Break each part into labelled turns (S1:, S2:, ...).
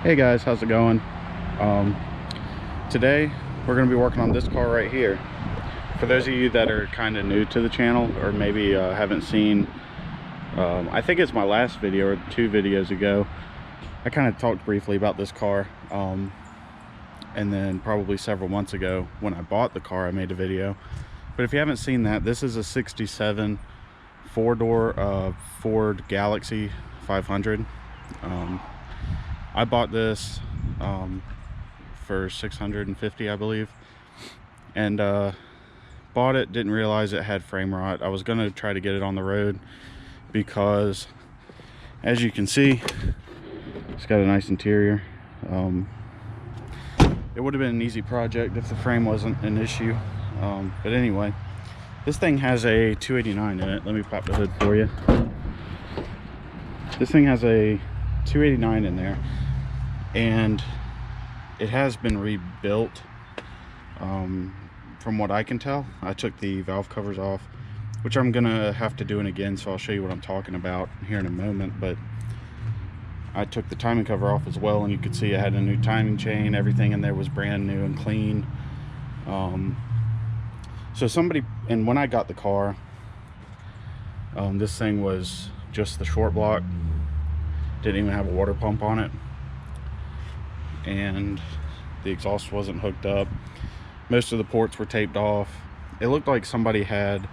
S1: Hey guys, how's it going? Today we're going to be working on this car right here. For those of you that are kind of new to the channel, or maybe haven't seen, I think it's my last video or 2 videos ago, I kind of talked briefly about this car. And then probably several months ago when I bought the car, I made a video. But if you haven't seen that, this is a 67 4-door Ford Galaxie 500. I bought this for $650, I believe, and bought it, didn't realize it had frame rot. I was gonna try to get it on the road because, as you can see, it's got a nice interior. It would have been an easy project if the frame wasn't an issue, but anyway, this thing has a 289 in it. Let me pop the hood for you. This thing has a 289 in there, and it has been rebuilt. From what I can tell, I took the valve covers off, which I'm gonna have to do it again, so I'll show you what I'm talking about here in a moment. But I took the timing cover off as well, and you could see I had a new timing chain. Everything in there was brand new and clean. So somebody, and when I got the car, this thing was just the short block, didn't even have a water pump on it, and the exhaust wasn't hooked up. Most of the ports were taped off. It looked like somebody had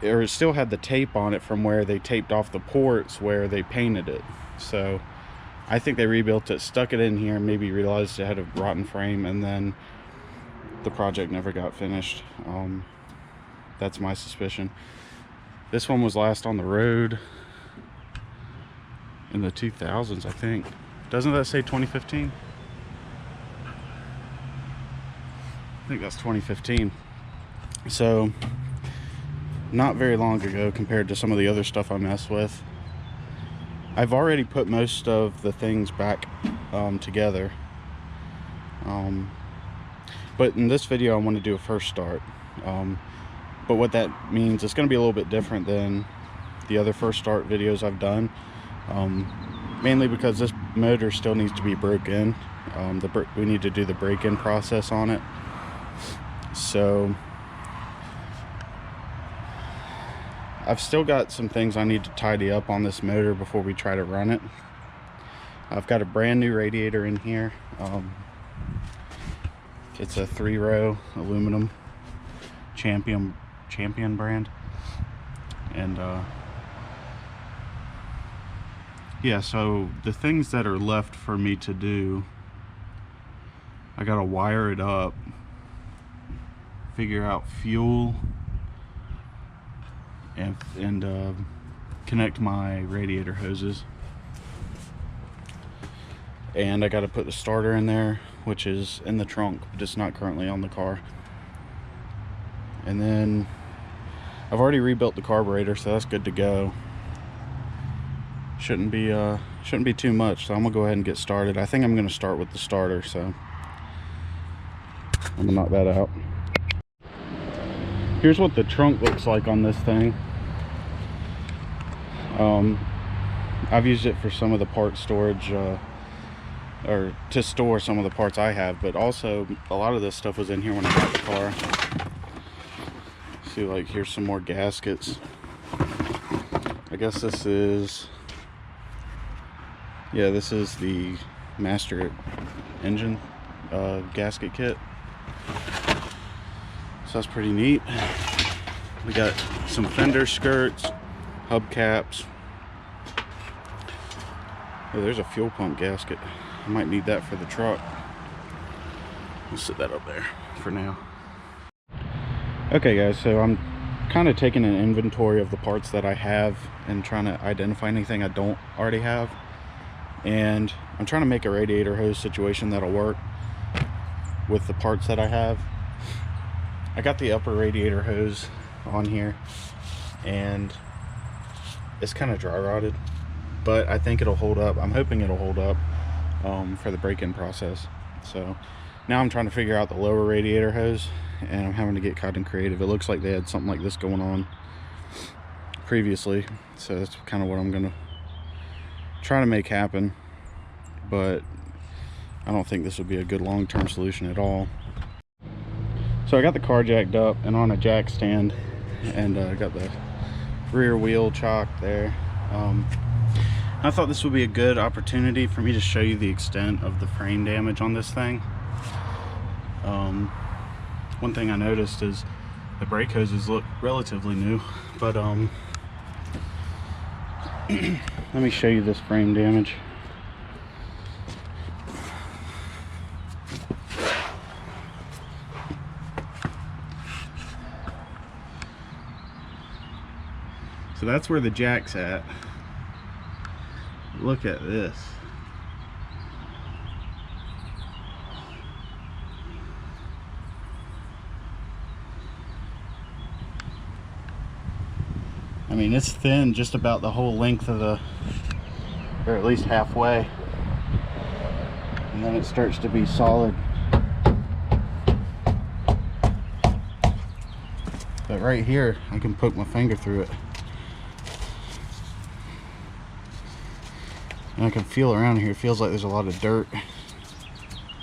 S1: or still had the tape on it from where they taped off the ports where they painted it. So I think they rebuilt it, stuck it in here, maybe realized it had a rotten frame, and then the project never got finished. That's my suspicion. This one was last on the road in the 2000s, I think. Doesn't that say 2015? I think that's 2015. So not very long ago compared to some of the other stuff I mess with. I've already put most of the things back together, but in this video I want to do a first start. But what that means, it's going to be a little bit different than the other first start videos I've done, mainly because this motor still needs to be broke in. We need to do the break-in process on it. So I've still got some things I need to tidy up on this motor before we try to run it. I've got a brand new radiator in here. It's a 3-row aluminum champion brand, and yeah, so the things that are left for me to do, I gotta wire it up, figure out fuel, and connect my radiator hoses, and I got to put the starter in there, which is in the trunk, but it's not currently on the car. And then I've already rebuilt the carburetor, so that's good to go. Shouldn't be too much, so I'm gonna go ahead and get started. I think I'm gonna start with the starter, so I'm gonna knock that out. Here's what the trunk looks like on this thing. I've used it for some of the part storage, or to store some of the parts I have, but also a lot of this stuff was in here when I got the car. See, like, here's some more gaskets. I guess this is, yeah, this is the master engine gasket kit. So that's pretty neat. We got some fender skirts, hubcaps. Oh, there's a fuel pump gasket. I might need that for the truck. We'll set that up there for now. Okay guys, so I'm kind of taking an inventory of the parts that I have and trying to identify anything I don't already have. And I'm trying to make a radiator hose situation that'll work with the parts that I have. I got the upper radiator hose on here, and it's kind of dry rotted, but I think it'll hold up. I'm hoping it'll hold up for the break-in process. So now I'm trying to figure out the lower radiator hose, and I'm having to get kind of creative. It looks like they had something like this going on previously, so that's kind of what I'm gonna try to make happen. but I don't think this would be a good long-term solution at all. So I got the car jacked up and on a jack stand, and got the rear wheel chock there. I thought this would be a good opportunity for me to show you the extent of the frame damage on this thing. One thing I noticed is the brake hoses look relatively new, but let me show you this frame damage. So that's where the jack's at. Look at this. I mean, it's thin just about the whole length of the, or at least halfway. And then it starts to be solid. But right here, I can poke my finger through it. And I can feel around here. It feels like there's a lot of dirt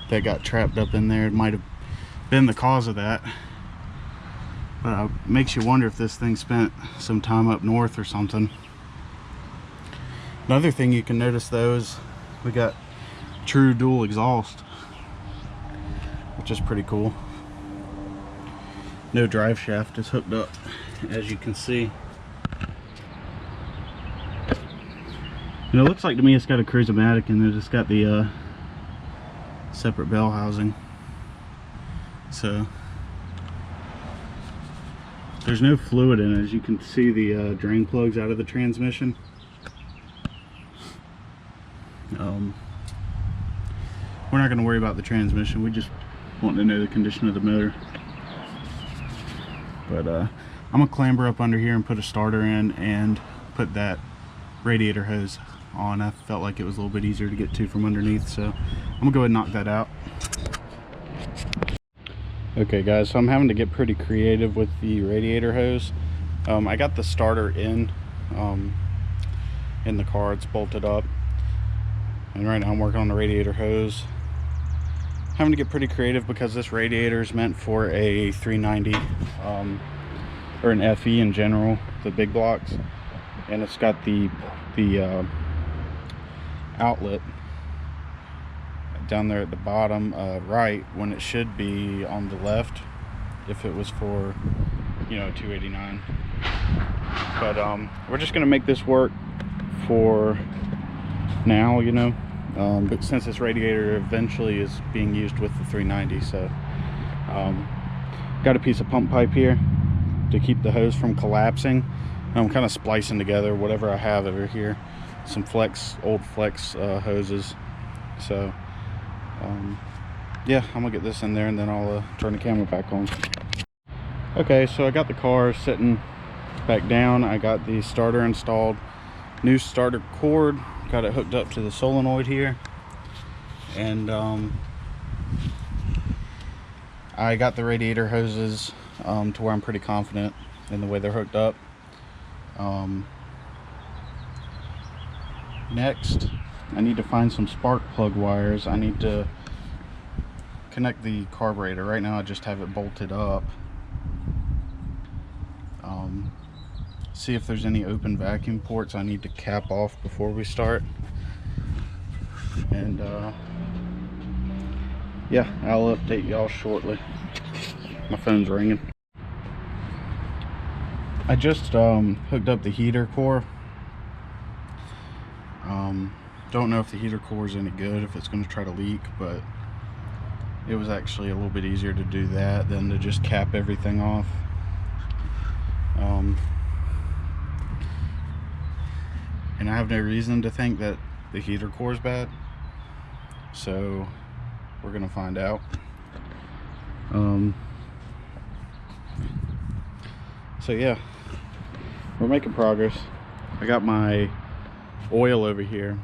S1: that got trapped up in there. It might have been the cause of that. But it makes you wonder if this thing spent some time up north or something. Another thing you can notice though is we got true dual exhaust, which is pretty cool. No drive shaft is hooked up, as you can see. And it looks like to me it's got a Cruise-O-Matic in it. It's got the separate bell housing. So there's no fluid in it. As you can see, the drain plugs out of the transmission. We're not going to worry about the transmission. We just want to know the condition of the motor. But I'm going to clamber up under here and put a starter in and put that radiator hose on. I felt like it was a little bit easier to get to from underneath, so I'm gonna go ahead and knock that out. Okay guys, so I'm having to get pretty creative with the radiator hose. I got the starter in the car. It's bolted up, and right now I'm working on the radiator hose. Having to get pretty creative because this radiator is meant for a 390 or an FE in general, the big blocks, and it's got the outlet down there at the bottom right, when it should be on the left if it was for, you know, 289. But we're just gonna make this work for now, you know. But since this radiator eventually is being used with the 390, so got a piece of pump pipe here to keep the hose from collapsing. I'm kind of splicing together whatever I have over here, some old flex hoses. So yeah, I'm gonna get this in there and then I'll turn the camera back on. Okay, so I got the car sitting back down. I got the starter installed, new starter cord, got it hooked up to the solenoid here, and I got the radiator hoses to where I'm pretty confident in the way they're hooked up. Next, I need to find some spark plug wires. I need to connect the carburetor. Right now I just have it bolted up. See if there's any open vacuum ports I need to cap off before we start. And yeah, I'll update y'all shortly. My phone's ringing. I just hooked up the heater core. Don't know if the heater core is any good, if it's going to try to leak, but it was actually a little bit easier to do that than to just cap everything off. And I have no reason to think that the heater core is bad, so we're gonna find out. So yeah, we're making progress. I got my oil over here.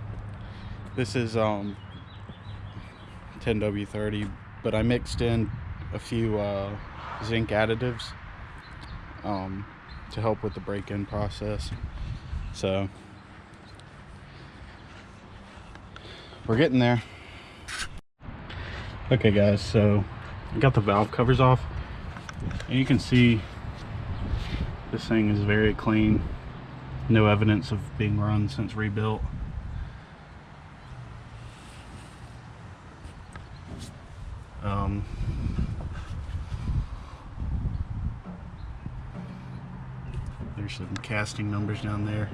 S1: This is 10W30, but I mixed in a few zinc additives to help with the break-in process. So we're getting there. Okay guys, so I got the valve covers off, and you can see this thing is very clean. No evidence of being run since rebuilt. There's some casting numbers down there.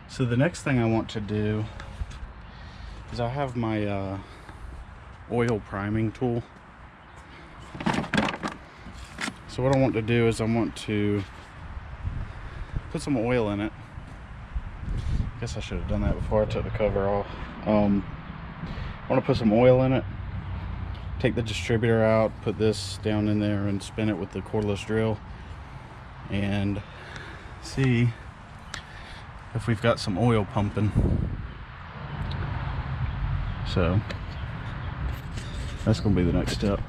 S1: So the next thing I want to do is I have my oil priming tool. So what I want to do is I want to put some oil in it. I guess I should have done that before I took the cover off. I want to put some oil in it, take the distributor out, put this down in there and spin it with the cordless drill and see if we've got some oil pumping. So that's gonna be the next step.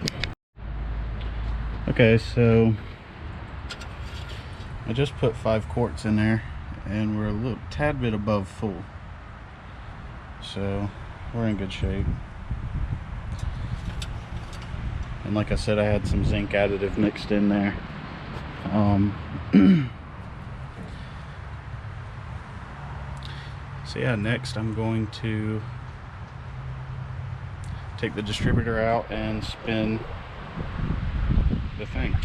S1: Okay, so I just put 5 quarts in there and we're a little tad bit above full, so we're in good shape. And like I said, I had some zinc additive mixed in there. So yeah, next I'm going to take the distributor out and spin the thing.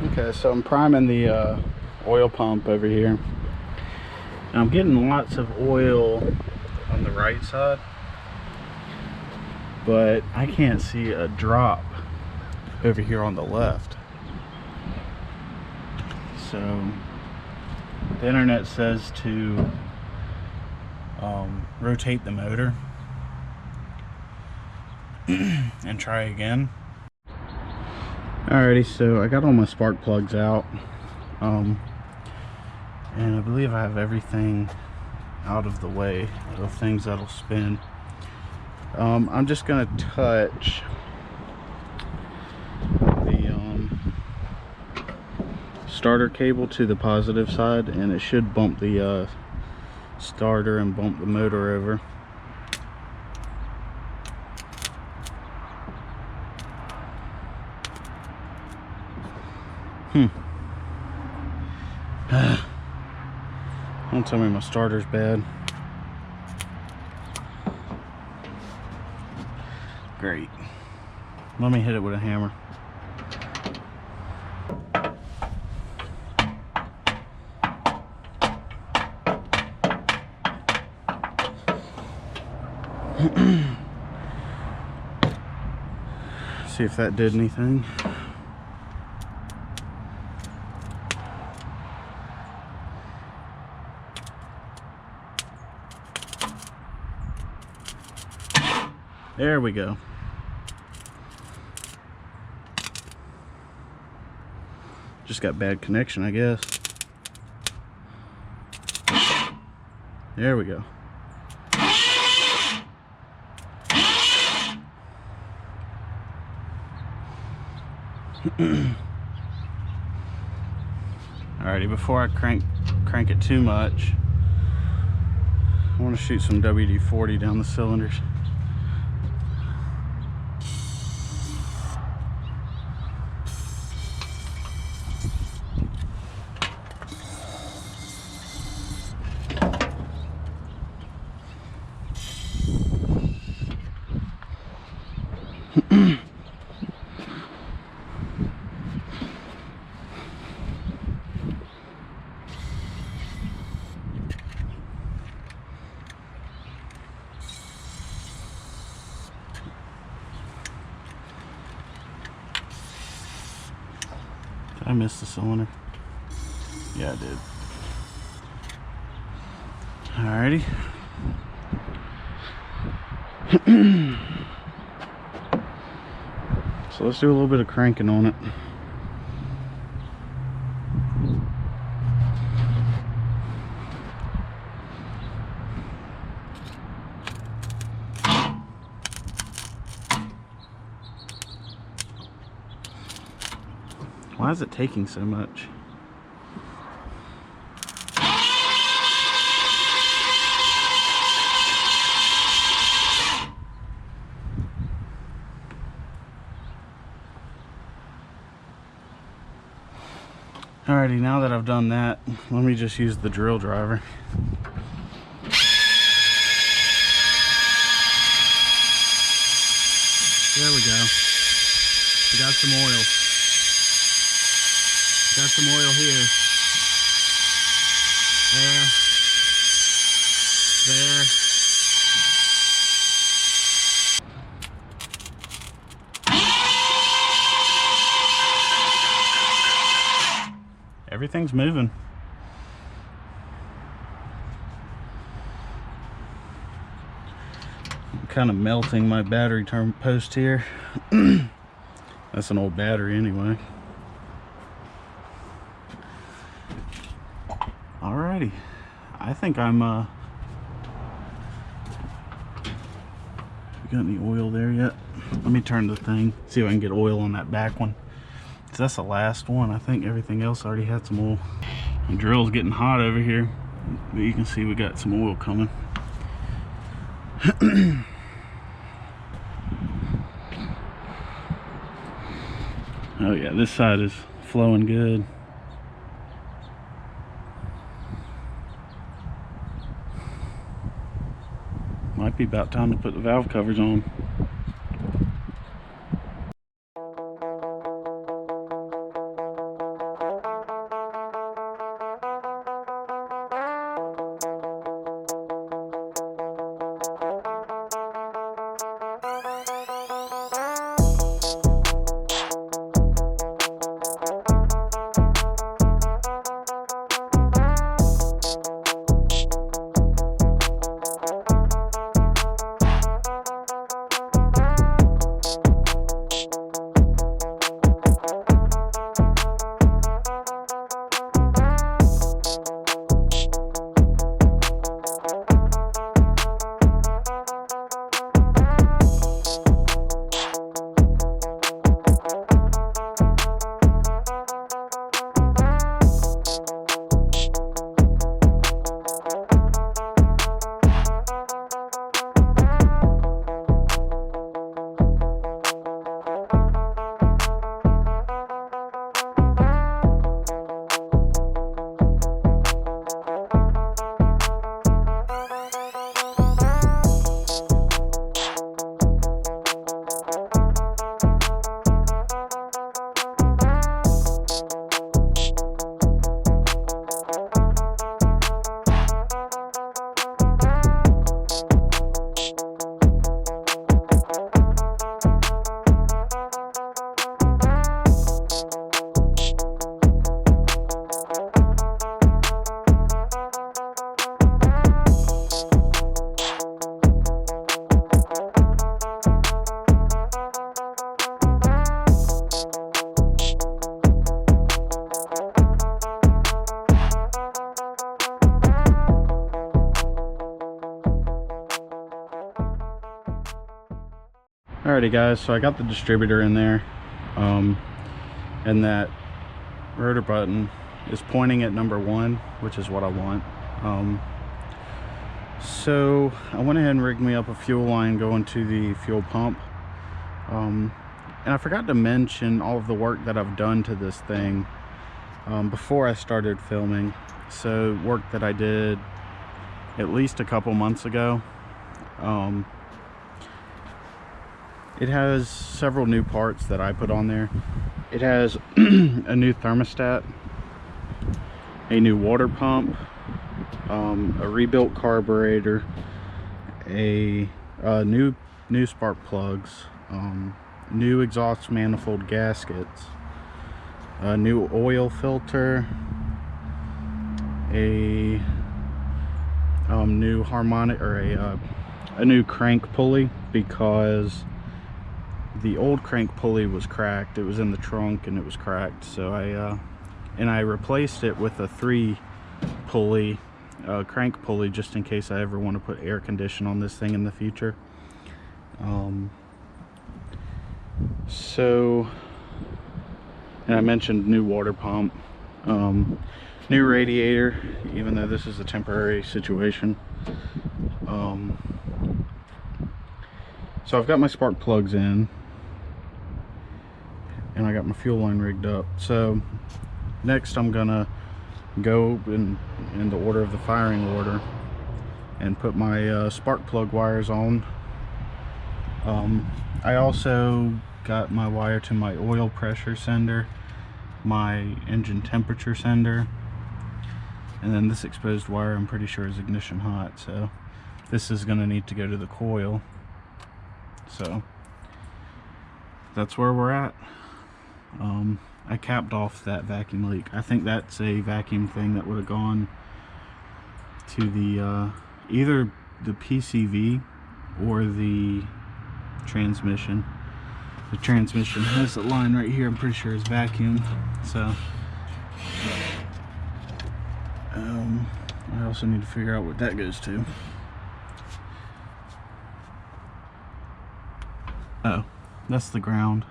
S1: Okay, so I'm priming the oil pump over here. And I'm getting lots of oil on the right side, but I can't see a drop over here on the left. So the internet says to rotate the motor and try again. Alrighty, so I got all my spark plugs out, and I believe I have everything out of the way of things that'll spin. I'm just gonna touch the starter cable to the positive side, and it should bump the starter and bump the motor over. Don't tell me my starter's bad. Great. Let me hit it with a hammer. See if that did anything. There we go. Just got bad connection, I guess. There we go. Alrighty, before I crank it too much, I want to shoot some WD-40 down the cylinders. I missed the cylinder. Yeah, I did. Alrighty. So let's do a little bit of cranking on it. Why is it taking so much? Alrighty, now that I've done that, let me just use the drill driver. There we go. We got some oil. Got some oil here. There. Everything's moving. I'm kind of melting my battery term post here. That's an old battery anyway. Alrighty, I think I'm we got any oil there yet? Let me turn the thing, see if I can get oil on that back one. That's the last one. I think everything else already had some oil. The drill's getting hot over here, but you can see we got some oil coming. Oh yeah, this side is flowing good. Might be about time to put the valve covers on. Alrighty guys, so I got the distributor in there, and that rotor button is pointing at number 1, which is what I want. So I went ahead and rigged me up a fuel line going to the fuel pump, and I forgot to mention all of the work that I've done to this thing before I started filming. So work that I did at least a couple months ago. It has several new parts that I put on there. It has a new thermostat, a new water pump, a rebuilt carburetor, a new spark plugs, new exhaust manifold gaskets, a new oil filter, a new harmonic, or a new crank pulley, because the old crank pulley was cracked. It was in the trunk and it was cracked, so I replaced it with a 3 pulley crank pulley, just in case I ever want to put air condition on this thing in the future. So, and I mentioned new water pump, new radiator, even though this is a temporary situation. So I've got my spark plugs in, and I got my fuel line rigged up. So next I'm gonna go in the order of the firing order and put my spark plug wires on. I also got my wire to my oil pressure sender, my engine temperature sender, and then this exposed wire I'm pretty sure is ignition hot, so this is going to need to go to the coil. So that's where we're at. I capped off that vacuum leak. I think that's a vacuum thing that would have gone to the either the PCV or the transmission. The transmission has a line right here, I'm pretty sure it's vacuum. So I also need to figure out what that goes to. Oh, that's the ground.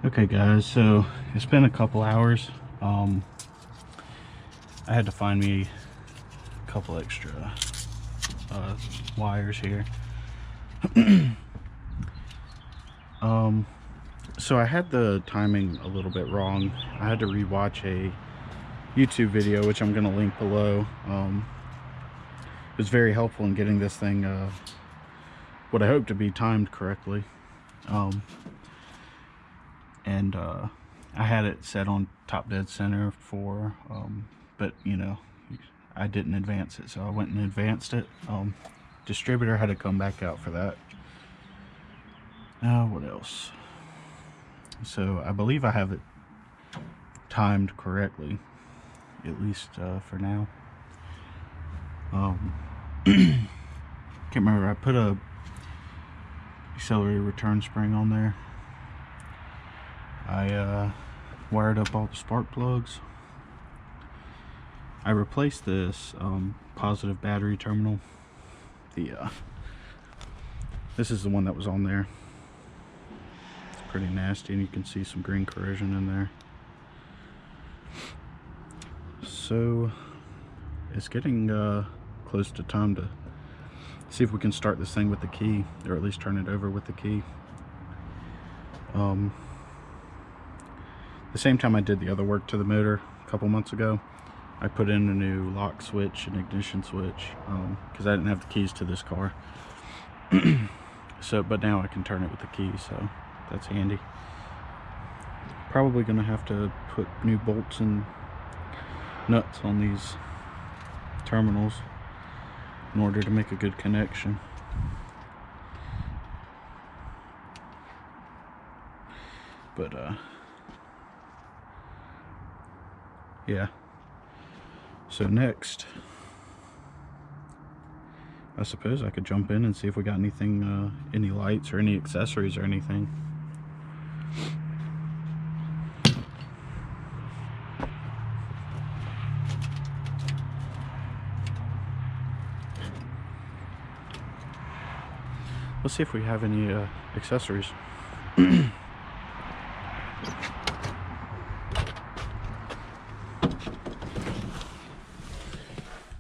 S1: Okay guys, so it's been a couple hours. I had to find me a couple extra wires here. So I had the timing a little bit wrong. I had to rewatch a YouTube video, which I'm going to link below. It was very helpful in getting this thing what I hope to be timed correctly. And I had it set on top dead center for, but you know, I didn't advance it, so I went and advanced it. Distributor had to come back out for that. Now what else? So I believe I have it timed correctly, at least for now. Can't remember, I put a accelerator return spring on there. I wired up all the spark plugs. I replaced this positive battery terminal. This is the one that was on there. It's pretty nasty, and you can see some green corrosion in there. So it's getting close to time to see if we can start this thing with the key, or at least turn it over with the key. The same time I did the other work to the motor a couple months ago, I put in a new lock switch and ignition switch, because I didn't have the keys to this car. So, but now I can turn it with the key, so that's handy. Probably gonna have to put new bolts and nuts on these terminals in order to make a good connection. But yeah, so next I suppose I could jump in and see if we got anything, any lights or any accessories or anything. Let's see if we have any accessories.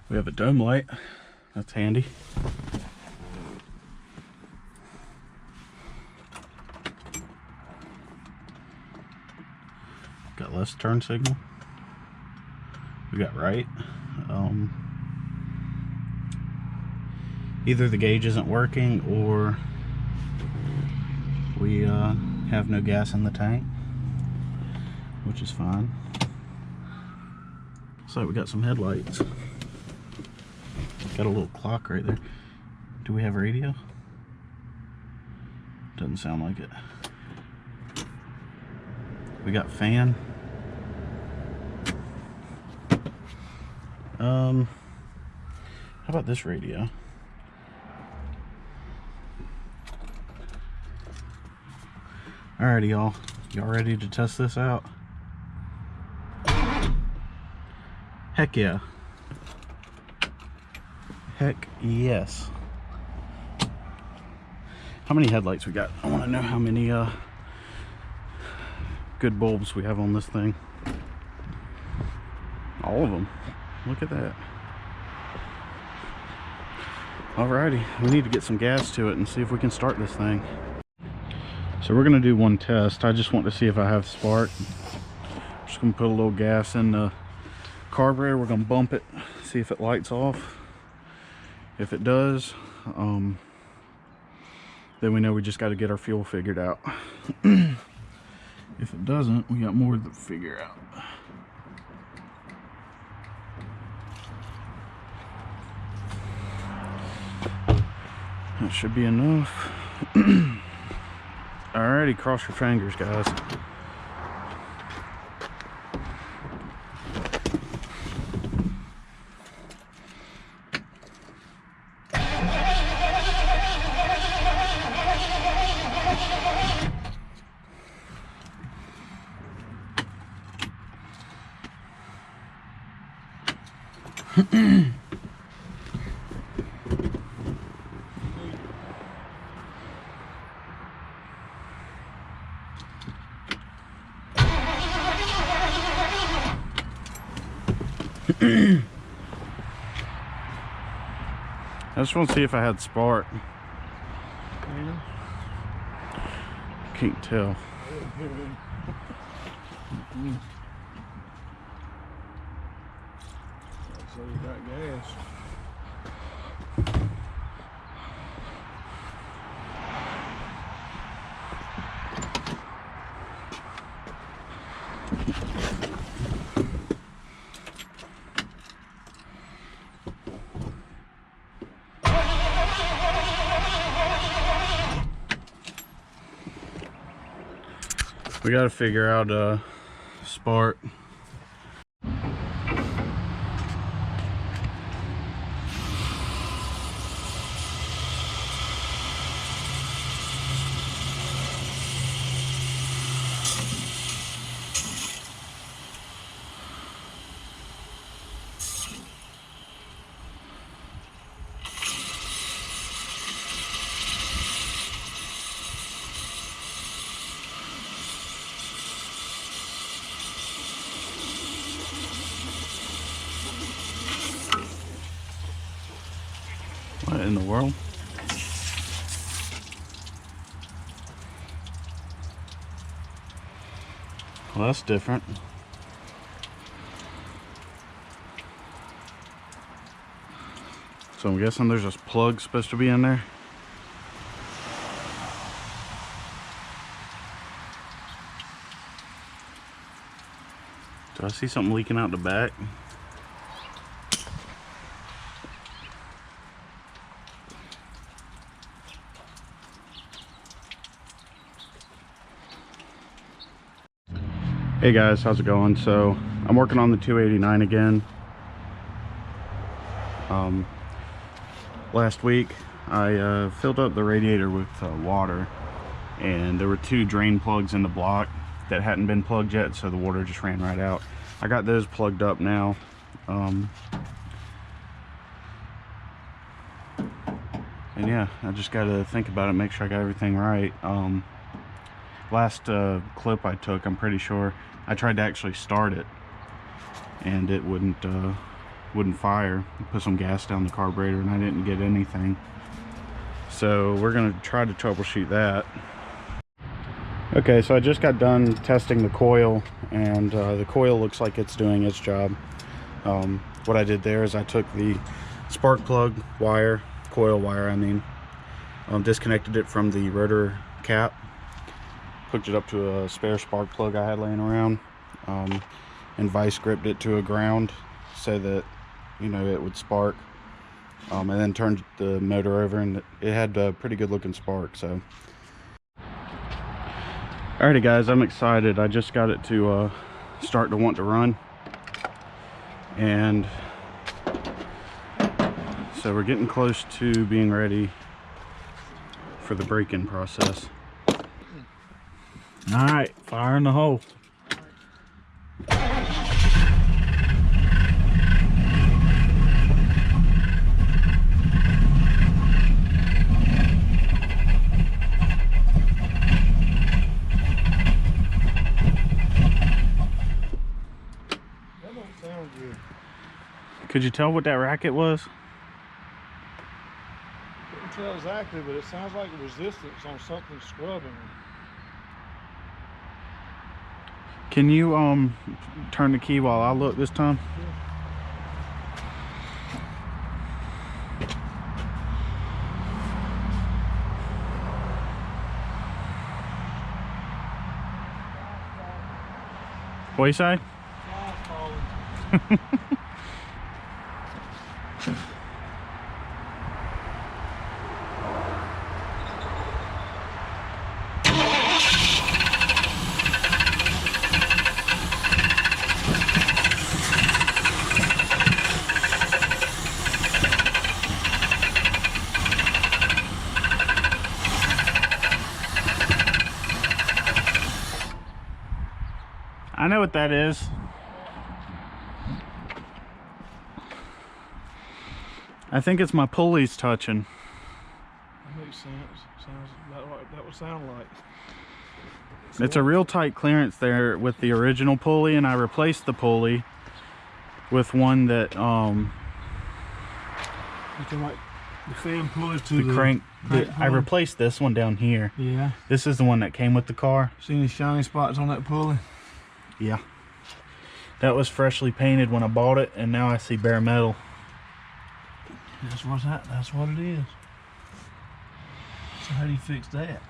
S1: We have a dome light, that's handy. Got less turn signal. We got right. Either the gauge isn't working, or we have no gas in the tank, which is fine. So we got some headlights. Got a little clock right there. Do we have radio? Doesn't sound like it. We got fan. How about this radio? Alrighty, y'all. Y'all ready to test this out? Heck yeah. Heck yes. How many headlights we got? I want to know how many good bulbs we have on this thing. All of them. Look at that. Alrighty, we need to get some gas to it and see if we can start this thing. So we're gonna do one test. I just want to see if I have spark. Just gonna put a little gas in the carburetor. We're gonna bump it, see if it lights off. If it does, then we know we just got to get our fuel figured out. If it doesn't, we got more to figure out. That should be enough. Alrighty, cross your fingers, guys. I just want to see if I had spark. Can't tell.
S2: So you got gas.
S1: We got to figure out spark. What in the world? Well, that's different. So I'm guessing there's a plug supposed to be in there. Do I see something leaking out the back? Hey guys, how's it going? So I'm working on the 289 again. Last week I filled up the radiator with water, and there were 2 drain plugs in the block that hadn't been plugged yet, so the water just ran right out. I got those plugged up now. And yeah, I just got to think about it, make sure I got everything right. Last clip I took, I'm pretty sure I tried to actually start it and it wouldn't fire. I put some gas down the carburetor and I didn't get anything. So we're gonna try to troubleshoot that. Okay, so I just got done testing the coil, and the coil looks like it's doing its job. What I did there is I took the spark plug wire, coil wire I mean, disconnected it from the rotor cap, hooked it up to a spare spark plug I had laying around, and vice gripped it to a ground so that, you know, it would spark, and then turned the motor over, and it had a pretty good looking spark. So Alrighty guys, I'm excited. I just got it to start to want to run, and so we're getting close to being ready for the break-in process. All right, fire in the hole. Could you tell what that racket was?
S2: Couldn't tell exactly, but it sounds like resistance on something scrubbing.
S1: Can you turn the key while I look this time? What do you say? I know what that is. I think it's my pulleys touching.
S2: That makes sense. Sounds about what that would sound like.
S1: It's a real tight clearance there with the original pulley, and I replaced the pulley with one that
S2: like the fan pulley to
S1: the crank. I replaced this one down here.
S2: Yeah.
S1: This is the one that came with the car.
S2: See any shiny spots on that pulley?
S1: Yeah. That was freshly painted when I bought it, and now I see bare metal.
S2: That's what's that. That's what it is. So how do you fix that?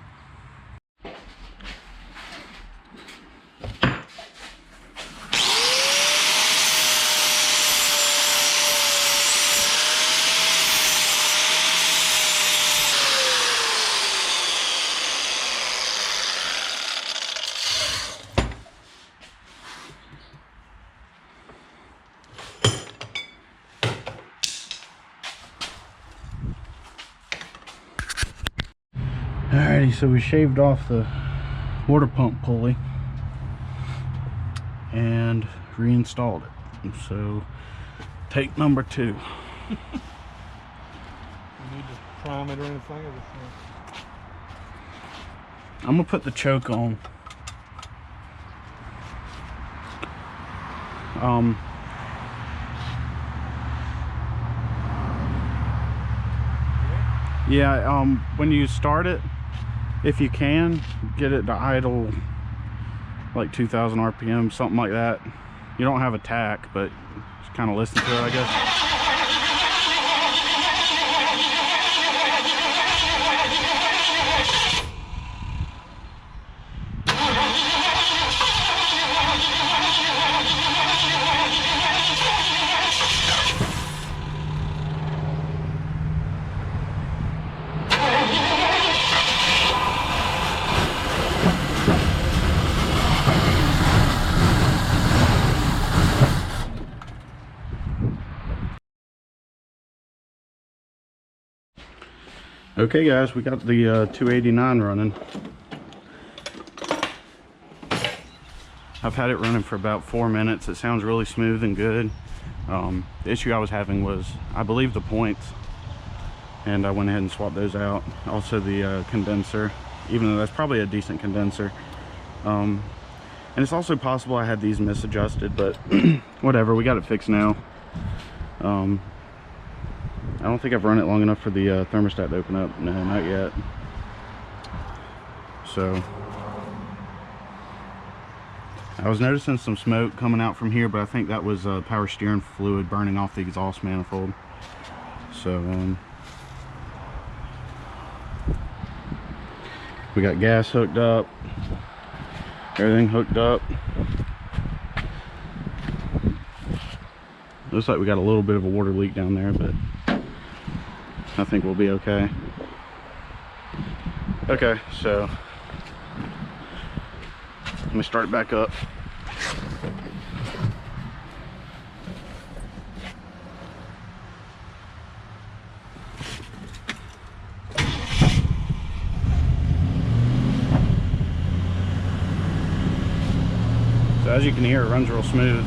S1: Alrighty, so we shaved off the water pump pulley and reinstalled it. So take number 2.
S2: You need to prime it or anything?
S1: I'm gonna put the choke on. Yeah, when you start it, if you can, get it to idle like 2,000 RPM, something like that. You don't have a tack, but just kind of listen to it, I guess. Okay guys, we got the 289 running. I've had it running for about 4 minutes. It sounds really smooth and good. The issue I was having was, I believe, the points, and I went ahead and swapped those out. Also the condenser, even though that's probably a decent condenser. And it's also possible I had these misadjusted, but whatever, we got it fixed now. I don't think I've run it long enough for the thermostat to open up. No, not yet. So I was noticing some smoke coming out from here, but I think that was power steering fluid burning off the exhaust manifold. So we got gas hooked up, everything hooked up. Looks like we got a little bit of a water leak down there, but I think we'll be okay. Okay, so Let me start it back up. So as you can hear, it runs real smooth.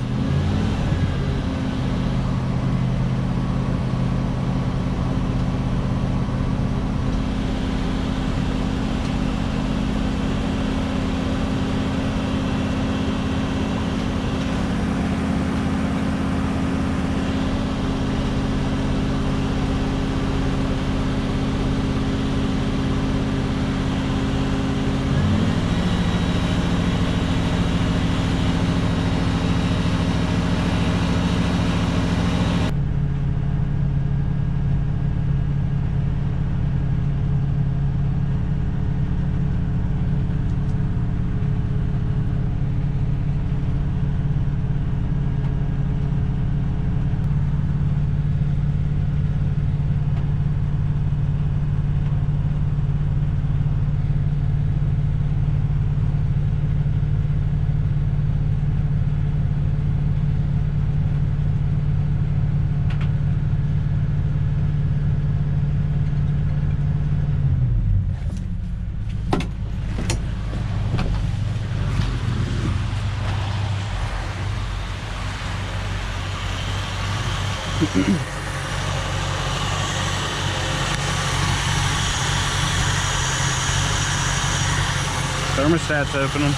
S1: Thermostat's opening.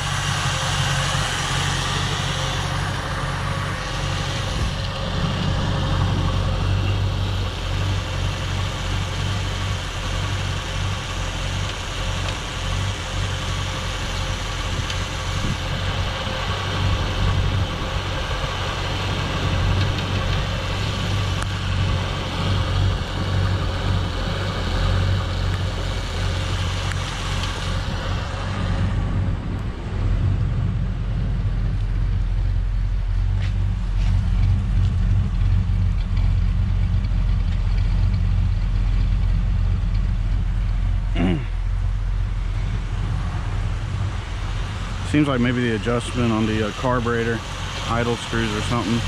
S1: Seems like maybe the adjustment on the carburetor idle screws or something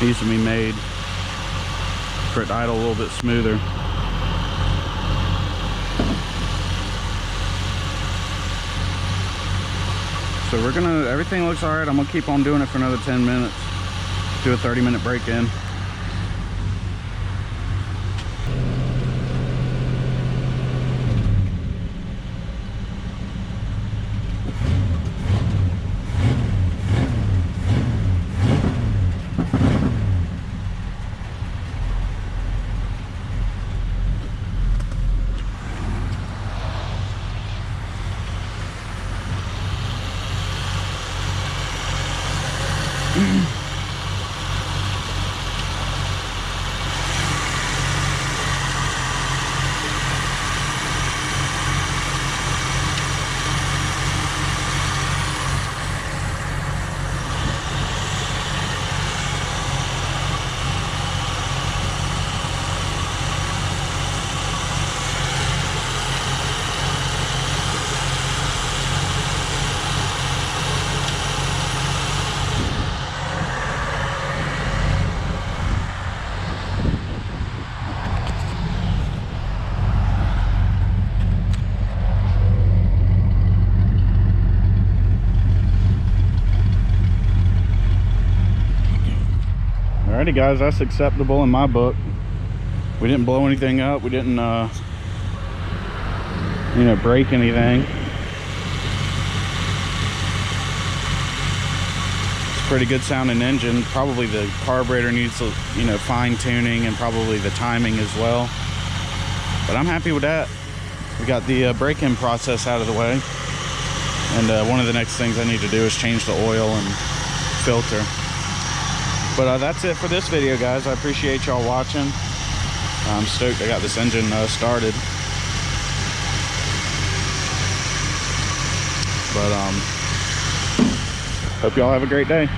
S1: needs to be made for it to idle a little bit smoother. So we're gonna, everything looks alright. I'm gonna keep on doing it for another 10 minutes. Do a 30-minute break in. Alrighty guys, that's acceptable in my book. We didn't blow anything up. We didn't break anything. It's a pretty good sounding engine. Probably the carburetor needs fine tuning, and probably the timing as well. But I'm happy with that. We got the break-in process out of the way. And one of the next things I need to do is change the oil and filter. But that's it for this video, guys. I appreciate y'all watching. I'm stoked I got this engine started. But hope y'all have a great day.